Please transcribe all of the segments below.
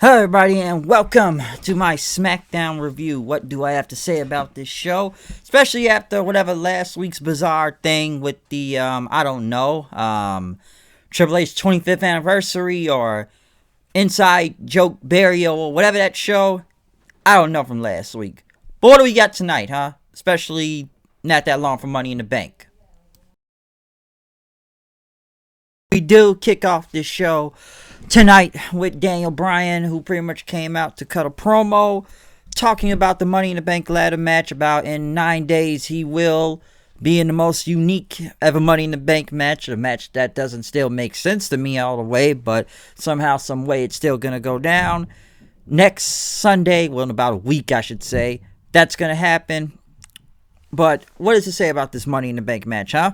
Hello everybody and welcome to my Smackdown review. What do I have to say about this show? Especially after whatever last week's bizarre thing with the, I don't know, Triple H's 25th anniversary or Inside Joke Burial or whatever that show. I don't know from last week. But what do we got tonight, huh? Especially not that long from Money in the Bank. We do kick off this show tonight with Daniel Bryan, who pretty much came out to cut a promo talking about the Money in the Bank ladder match. About in 9 days he will be in the most unique ever Money in the Bank match, a match that doesn't still make sense to me all the way, but somehow some way it's still gonna go down next Sunday. Well, in about a week I should say that's gonna happen. But what does it say about this Money in the Bank match, huh?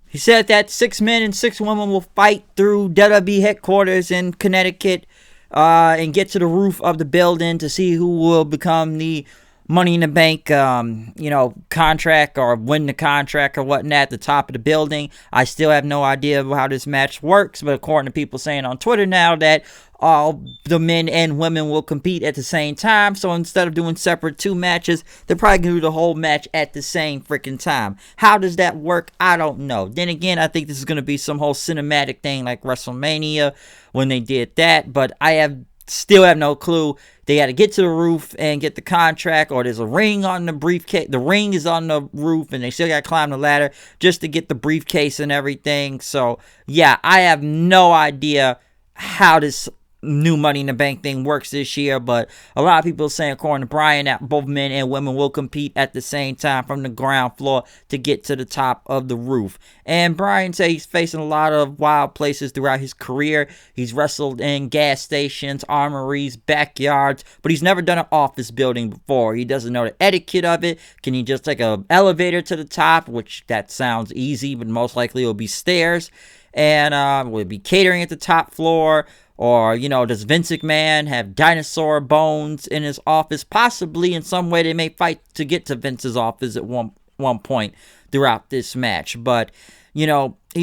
He said that 6 men and 6 women will fight through WWE headquarters in Connecticut and get to the roof of the building to see who will become the Money in the Bank, contract or win the contract or whatnot at the top of the building. I still have no idea how this match works, but according to people saying on Twitter now that all the men and women will compete at the same time. So instead of doing separate 2 matches, they're probably going to do the whole match at the same freaking time. How does that work? I don't know. Then again, I think this is going to be some whole cinematic thing like WrestleMania when they did that, but I still have no clue. They had to get to the roof and get the contract, or there's a ring on the briefcase. The ring is on the roof and they still got to climb the ladder just to get the briefcase and everything. So yeah, I have no idea how this new Money in the Bank thing works this year, but a lot of people are saying, according to Bryan, that both men and women will compete at the same time from the ground floor to get to the top of the roof. And Bryan said he's facing a lot of wild places throughout his career. He's wrestled in gas stations, armories, backyards, but he's never done an office building before. He doesn't know the etiquette of it. Can he just take an elevator to the top, which that sounds easy, but most likely it'll be stairs. And will it be catering at the top floor? Or, does Vince McMahon have dinosaur bones in his office? Possibly in some way they may fight to get to Vince's office at one point throughout this match. But, he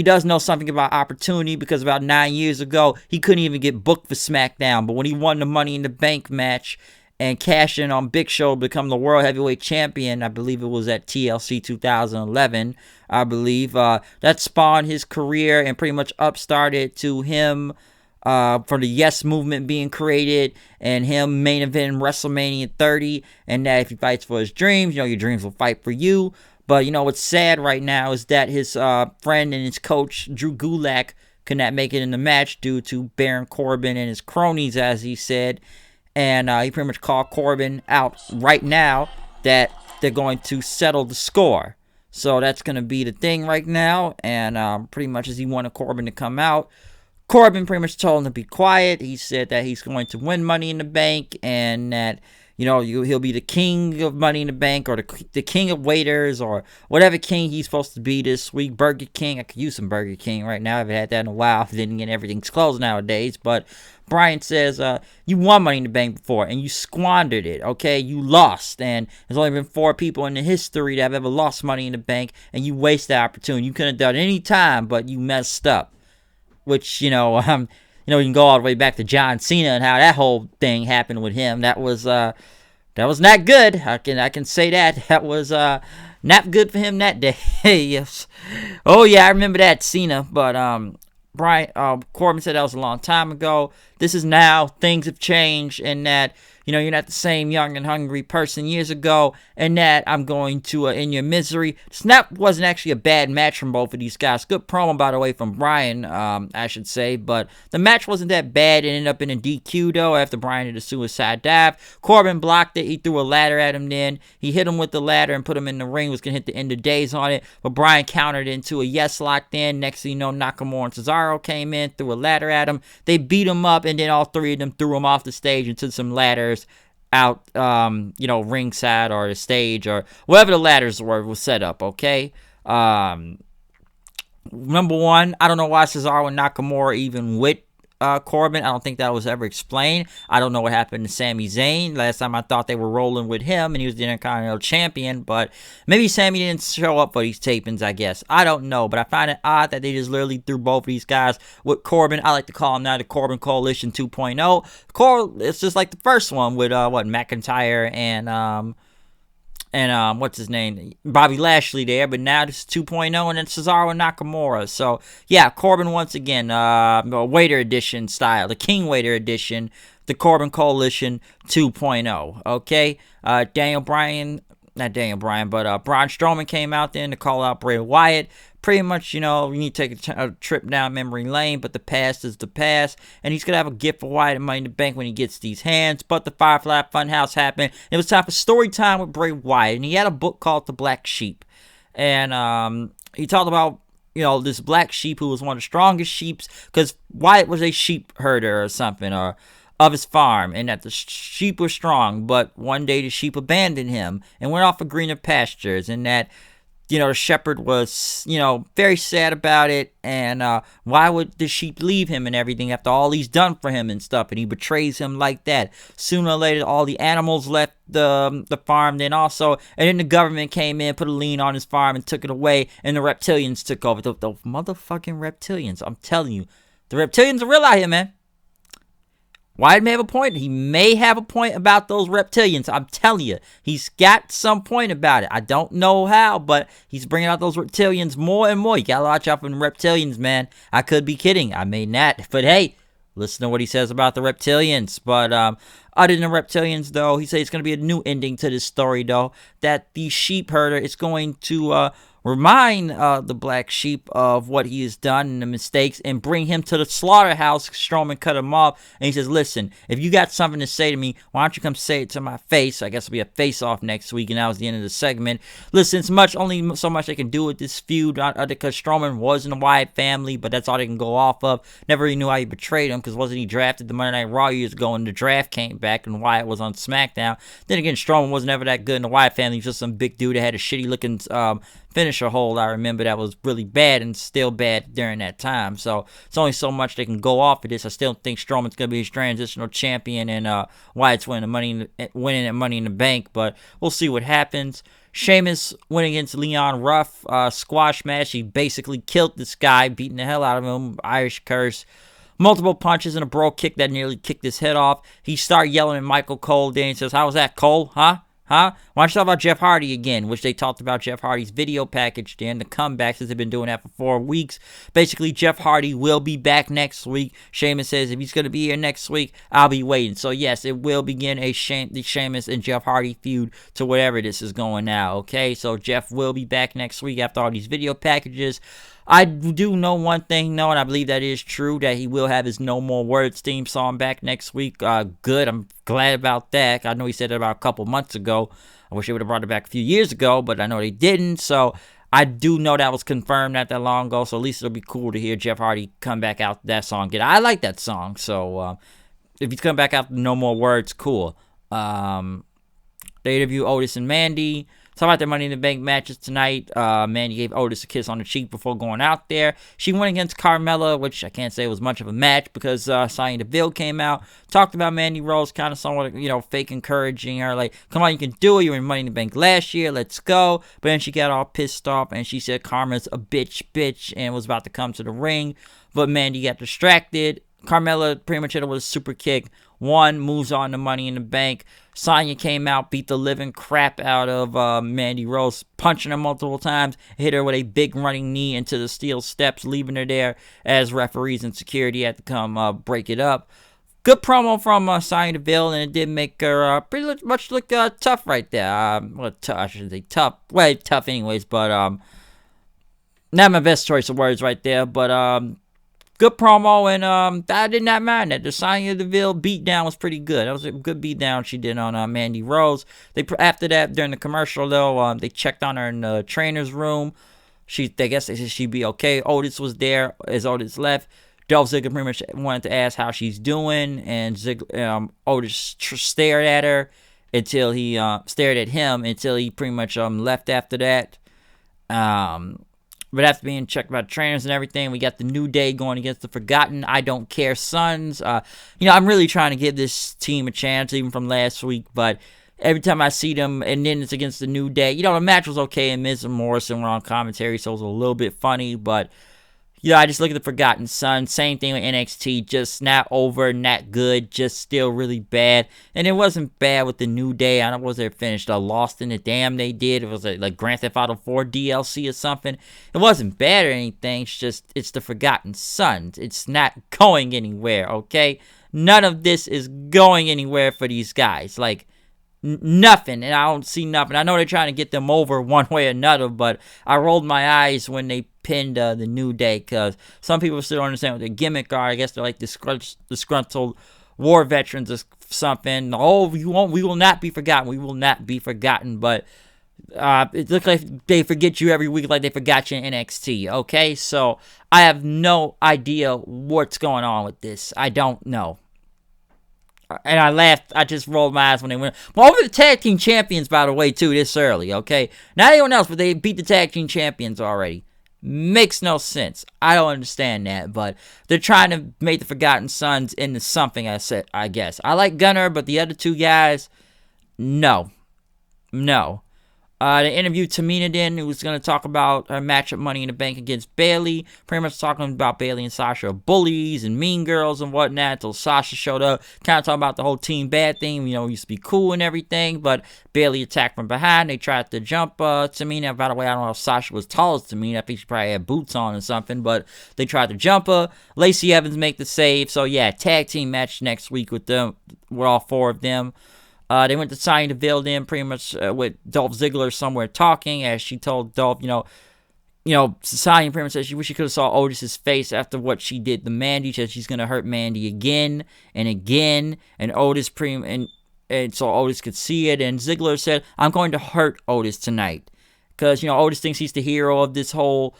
does know something about opportunity because about 9 years ago, he couldn't even get booked for Smackdown. But when he won the Money in the Bank match and cashed in on Big Show to become the World Heavyweight Champion, I believe it was at TLC 2011, I believe, that spawned his career and pretty much upstarted to him for the Yes Movement being created and him main eventing WrestleMania 30, and that if he fights for his dreams, your dreams will fight for you. But what's sad right now is that his friend and his coach Drew Gulak could not make it in the match due to Baron Corbin and his cronies, as he said. And he pretty much called Corbin out right now that they're going to settle the score. So that's going to be the thing right now, and pretty much as he wanted Corbin to come out, Corbin pretty much told him to be quiet. He said that he's going to win Money in the Bank and that, he'll be the king of Money in the Bank or the king of waiters or whatever king he's supposed to be this week. Burger King. I could use some Burger King right now. I haven't had that in a while. Then again, everything's closed nowadays. But Bryan says, you won Money in the Bank before and you squandered it, okay? You lost. And there's only been 4 people in the history that have ever lost Money in the Bank and you wasted the opportunity. You could have done it any time, but you messed up. Which, you can go all the way back to John Cena and how that whole thing happened with him. That was not good. I can say that. That was not good for him that day. Yes. Oh yeah, I remember that, Cena. But Corbin said that was a long time ago. This is now. Things have changed, and that you're not the same young and hungry person years ago, and that I'm going to end your misery. Snap wasn't actually a bad match from both of these guys. Good promo, by the way, from Bryan, I should say, but the match wasn't that bad. It ended up in a DQ, though, after Bryan did a suicide dive. Corbin blocked it. He threw a ladder at him then. He hit him with the ladder and put him in the ring. Was going to hit the end of days on it, but Bryan countered into a yes lock then. Next thing you know, Nakamura and Cesaro came in, threw a ladder at him. They beat him up, and then all 3 of them threw him off the stage into some ladders out, ringside or the stage or wherever the ladders were set up, okay? Number one, I don't know why Cesaro and Nakamura even went Corbin. I don't think that was ever explained. I don't know what happened to Sami Zayn. Last time I thought they were rolling with him and he was the Intercontinental Champion, but maybe Sami didn't show up for these tapings, I guess. I don't know, but I find it odd that they just literally threw both of these guys with Corbin. I like to call him now the Corbin Coalition 2.0. It's just like the first one with, McIntyre and what's his name, Bobby Lashley there, but now this is 2.0, and then Cesaro and Nakamura. So yeah, Corbin once again, Waiter Edition style, the King Waiter Edition, the Corbin Coalition 2.0. Okay, Braun Strowman came out then to call out Bray Wyatt. Pretty much, you need to take a trip down memory lane, but the past is the past. And he's going to have a gift for Wyatt and Money in the Bank when he gets these hands. But the Firefly Funhouse happened. It was time for story time with Bray Wyatt. And he had a book called The Black Sheep. And he talked about, this black sheep who was one of the strongest sheeps. Because Wyatt was a sheep herder or something, or of his farm, and that the sheep were strong. But one day the sheep abandoned him and went off for greener pastures. And that the shepherd was, very sad about it, and why would the sheep leave him and everything after all he's done for him and stuff, and he betrays him like that. Sooner or later, all the animals left the farm, and then the government came in, put a lien on his farm, and took it away, and the reptilians took over. The motherfucking reptilians, I'm telling you. The reptilians are real out here, man. Wyatt may have a point. He may have a point about those reptilians. I'm telling you. He's got some point about it. I don't know how, but he's bringing out those reptilians more and more. You gotta watch out for the reptilians, man. I could be kidding. I may not. But hey, listen to what he says about the reptilians. But other than the reptilians, though, he says it's going to be a new ending to this story, though. That the sheep herder is going to remind the black sheep of what he has done and the mistakes, and bring him to the slaughterhouse. Strowman cut him off, and he says, listen, if you got something to say to me, why don't you come say it to my face? I guess it'll be a face-off next week, and that was the end of the segment. Listen, it's only so much they can do with this feud, because Strowman was in the Wyatt family, but that's all they can go off of. Never really knew how he betrayed him, because wasn't he drafted the Monday Night Raw years ago, and the draft came back, and Wyatt was on Smackdown. Then again, Strowman wasn't ever that good in the Wyatt family. He was just some big dude that had a shitty-looking finisher hold, I remember, that was really bad and still bad during that time. So it's only so much they can go off of this. I still think Strowman's going to be his transitional champion, and Wyatt's winning at Money in the Bank, but we'll see what happens. Sheamus went against Leon Ruff, squash match. He basically killed this guy, beating the hell out of him, Irish curse. Multiple punches and a bro kick that nearly kicked his head off. He started yelling at Michael Cole. Then he says, "How was that, Cole? Huh? Why don't you talk about Jeff Hardy again?" Which they talked about Jeff Hardy's video package then, the comeback, since they've been doing that for 4 weeks. Basically, Jeff Hardy will be back next week. Sheamus says if he's going to be here next week, I'll be waiting. So yes, it will begin the Sheamus and Jeff Hardy feud to whatever this is going now, okay? So Jeff will be back next week after all these video packages. I do know one thing, though, and I believe that is true, that he will have his No More Words theme song back next week. Good. I'm glad about that. I know he said it about a couple months ago. I wish they would have brought it back a few years ago, but I know they didn't. So I do know that was confirmed not that long ago. So at least it'll be cool to hear Jeff Hardy come back out that song again. I like that song. So if he's coming back out with No More Words, cool. They interview Otis and Mandy. Talk about their Money in the Bank matches tonight. Mandy gave Otis a kiss on the cheek before going out there. She went against Carmella, which I can't say was much of a match because Sonya Deville came out. Talked about Mandy Rose, kind of somewhat, fake encouraging her. Like, come on, you can do it. You were in Money in the Bank last year. Let's go. But then she got all pissed off and she said Karma's a bitch, and was about to come to the ring. But Mandy got distracted. Carmella pretty much hit her with a super kick. Moves on to Money in the Bank. Sonya came out, beat the living crap out of Mandy Rose, punching her multiple times, hit her with a big running knee into the steel steps, leaving her there as referees and security had to come break it up. Good promo from Sonya Deville, and it did make her pretty much look tough right there. I shouldn't say tough. Well, tough anyways, but not my best choice of words right there, but good promo, and I did not mind that. The Sonya Deville beatdown was pretty good. That was a good beatdown she did on Mandy Rose. After that, during the commercial, though, they checked on her in the trainer's room. They guess they said she'd be okay. Otis was there as Otis left. Dolph Ziggler pretty much wanted to ask how she's doing, and Otis stared at her until he stared at him until he pretty much left after that. But after being checked by trainers and everything, we got the New Day going against the Forgotten I Don't Care Sons. I'm really trying to give this team a chance, even from last week, but every time I see them, and then it's against the New Day, the match was okay, and Miz and Morrison were on commentary, so it was a little bit funny, but I just look at the Forgotten Sons. Same thing with NXT. Just not over, not good. Just still really bad. And it wasn't bad with the New Day. I don't know what their finish. Lost in the Damn they did. It was like Grand Theft Auto 4 DLC or something. It wasn't bad or anything. It's the Forgotten Sons. It's not going anywhere, okay? None of this is going anywhere for these guys. Like, nothing, and I don't see nothing. I know they're trying to get them over one way or another, but I rolled my eyes when they pinned the New Day, because some people still don't understand what their gimmick are. I guess they're like disgruntled war veterans or something. Oh, we will not be forgotten. We will not be forgotten. But it looks like they forget you every week, like they forgot you in NXT. Okay, so I have no idea what's going on with this. I don't know. And I laughed. I just rolled my eyes when they went. Well, over the tag team champions, by the way, too, this early, okay? Not anyone else, but they beat the tag team champions already. Makes no sense. I don't understand that, but they're trying to make the Forgotten Sons into something, I guess. I like Gunner, but the other two guys, no. They interviewed Tamina then, who was going to talk about her match at Money in the Bank against Bayley. Pretty much talking about Bayley and Sasha are bullies and mean girls and whatnot, until Sasha showed up. Kind of talking about the whole team bad thing. We used to be cool and everything, but Bayley attacked from behind. They tried to jump Tamina. By the way, I don't know if Sasha was tall as Tamina. I think she probably had boots on or something, but they tried to jump her. Lacey Evans make the save. So, yeah, tag team match next week with all four of them. They went to Sonya Deville then, pretty much with Dolph Ziggler somewhere talking, as she told Dolph, Sonya pretty much said she wish she could have saw Otis's face after what she did to Mandy. She said she's going to hurt Mandy again and again, and Otis and so Otis could see it, and Ziggler said, I'm going to hurt Otis tonight, because, Otis thinks he's the hero of this whole,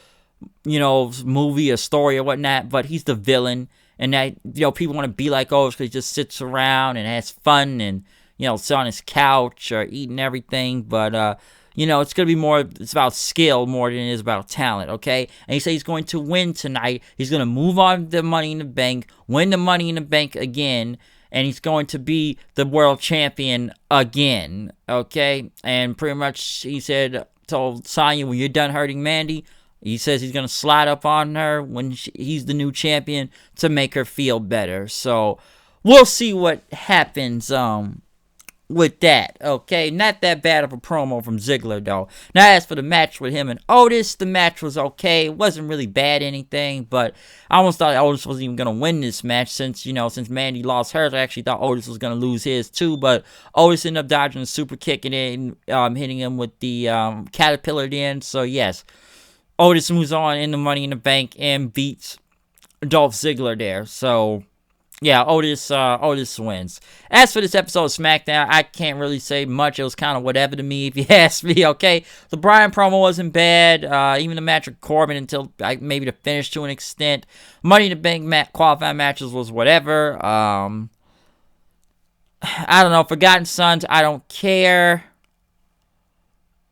movie or story or whatnot, but he's the villain, and that, people want to be like Otis because he just sits around and has fun and, sit on his couch or eating everything, but, it's going to be more, it's about skill more than it is about talent, okay? And he said he's going to win tonight. He's going to move on to Money in the Bank, win the Money in the Bank again, and he's going to be the world champion again, okay? And pretty much he told Sonya, when you're done hurting Mandy, he says he's going to slide up on her when he's the new champion to make her feel better. So we'll see what happens, with that, okay? Not that bad of a promo from Ziggler, though. Now, as for the match with him and Otis, the match was okay. It wasn't really bad anything, but I almost thought Otis wasn't even going to win this match since Mandy lost hers. I actually thought Otis was going to lose his, too, but Otis ended up dodging a super kick and then hitting him with the caterpillar then. So, yes, Otis moves on in the Money in the Bank and beats Dolph Ziggler there. So, yeah, Otis wins. As for this episode of Smackdown, I can't really say much. It was kind of whatever to me, if you ask me, okay? The Bryan promo wasn't bad. Even the match with Corbin until maybe the finish to an extent. Money in the Bank qualifying matches was whatever. I don't know. Forgotten Sons, I don't care.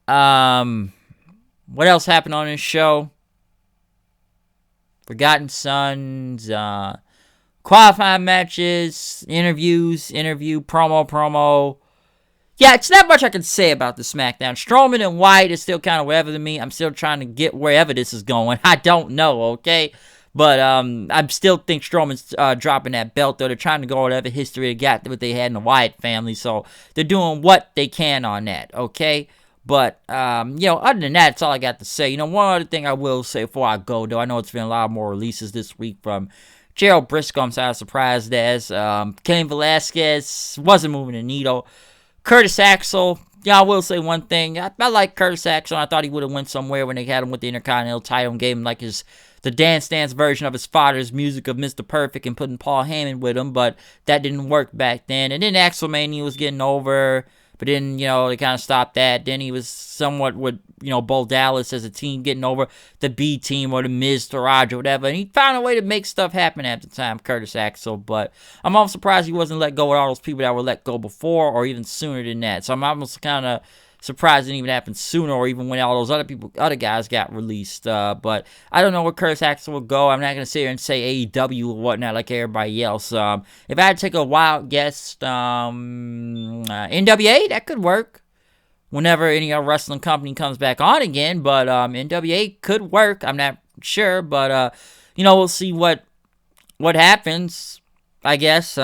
What else happened on this show? Forgotten Sons, qualifying matches, promo. Yeah, it's not much I can say about the SmackDown. Strowman and Wyatt is still kind of whatever to me. I'm still trying to get wherever this is going. I don't know, okay? But I still think Strowman's dropping that belt, though. They're trying to go whatever history they got, what they had in the Wyatt family. So they're doing what they can on that, okay? But, other than that, that's all I got to say. One other thing I will say before I go, though. I know it's been a lot more releases this week from Gerald Briscoe. I'm kind of surprised as. Cain Velasquez wasn't moving the needle. Curtis Axel, I will say one thing. I like Curtis Axel. I thought he would have went somewhere when they had him with the Intercontinental title and gave him like the Dance Dance version of his father's music of Mr. Perfect and putting Paul Heyman with him, but that didn't work back then. And then Axelmania was getting over, but then, they kind of stopped that. Then he was somewhat with, Bo Dallas as a team getting over the B team or the Miz, Taraj, or whatever. And he found a way to make stuff happen at the time, Curtis Axel. But I'm almost surprised he wasn't let go with all those people that were let go before or even sooner than that. So I'm almost kind of surprised it didn't even happen sooner, or even when all those other guys got released. But I don't know where Curtis Axel will go. I'm not gonna sit here and say AEW or whatnot like everybody else. If I had to take a wild guess, NWA, that could work. Whenever any other wrestling company comes back on again, but NWA could work. I'm not sure, but we'll see what happens. I guess.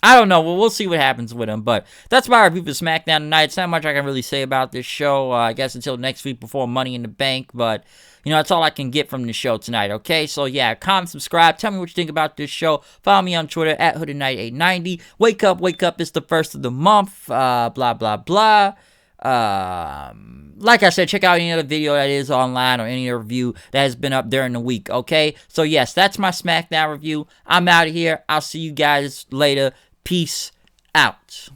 I don't know. We'll see what happens with him. But that's my review for SmackDown tonight. It's not much I can really say about this show. I guess until next week before Money in the Bank. But, that's all I can get from the show tonight, okay? So, yeah, comment, subscribe. Tell me what you think about this show. Follow me on Twitter at HoodedKnight890. Wake up. It's the first of the month. Blah, blah, blah. Like I said, check out any other video that is online or any other review that has been up during the week, okay? So, yes, that's my SmackDown review. I'm out of here. I'll see you guys later. Peace out.